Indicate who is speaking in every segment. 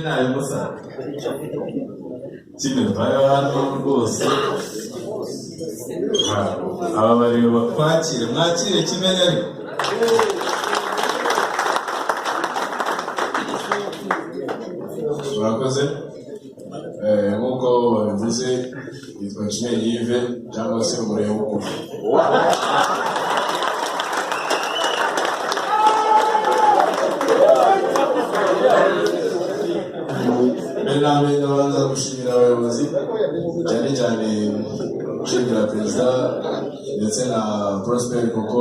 Speaker 1: nawe musa kimwe hano rwose aba bareba bakwakire mwakire kimenya ariko murakoze nk'uko babivuze yitwa Kimenyi Yves cyangwa se umureba w'ukuri ndabanza gushimira abayobozi cyane cyane gushimira perezida ndetse na Prosper kuko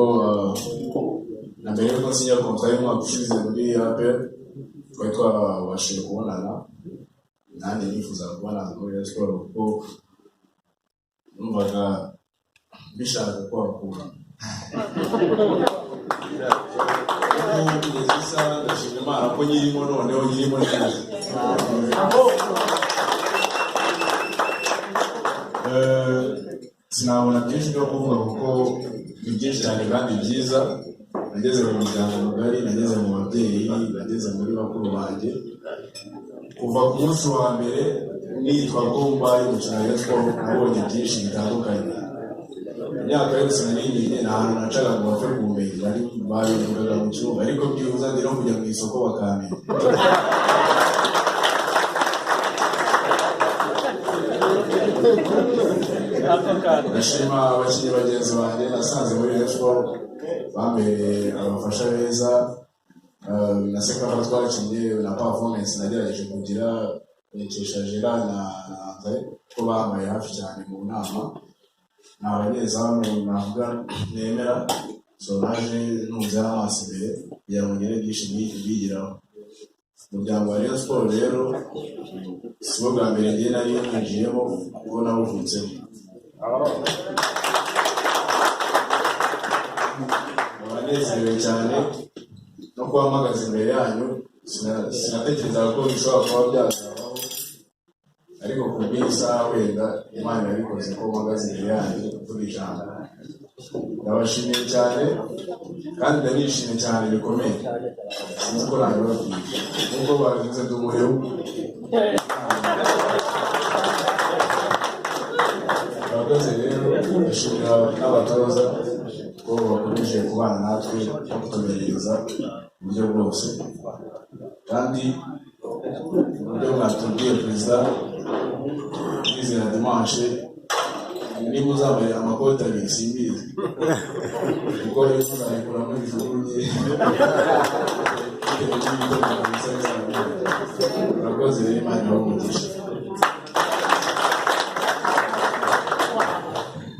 Speaker 1: na mbere y'uko nsinya kontra y'umwaka ushize muri APR twari twabashije kubonana nanjye nifuza kubonana muri Rayon Sports kuko numvaga bishaka kwakura ndashimira Imana ko nyirimo noneho nyirimo neza sinabona byinshi byo kuvuga kuko ni byinshi cyane kandi byiza. Nageze mu muryango mugari, nageze mu babyeyi, nageze muri bakuru banjye kuva ku munsi wa mbere nitwa ko mbaye umukino wa Rayon Sports. Nabonye byinshi bitandukanye. Imyaka yose nariye nta hantu nacaga ngo bapfe kumenya, babivugaga mu cyumba ariko byibuze ndi no kujya mu isoko bakamenya. Ndashima abakinnyi bagenzi banjye nasanze muri Rayon Sports bambereye abafasha beza, na Sekafa twakinnye na performance nagerageje kugira nekesha Gerard na Andre ko bambaye hafi cyane mu nama. Ni abanyezamu navuga nemera, so naje ntuze amaso imbere kugira ngo ngere byinshi bigiraho. Umuryango wa Rayon Sports rero si bwo bwa mbere njye nari yinjiyemo kuko nawuvutsemo. Abanezerewe cyane no kuba mpagaze imbere yanyu, sinatekerezaga ko bishobora kuba byazabaho ariko ku bw'isaha wenda Imana yabikoze ko mpagaze imbere yanyu mvuga ijambo. Ndabashimiye cyane kandi ndanishimye cyane bikomeye, sinzi ko nabibabwiye nk'uko babivuze ndi umureba. Murakoze rero, ndashimira n'abatoza ko bakomeje kubana natwe no kutumenyereza uburyo bwose, kandi uburyo mwatubwiye perezida Kwizera Dimanche niba uzambaye amakoti abiri simbizi kuko iyo uzayikuramo ijugunye. Murakoze rero, Imana ibahe umugisha.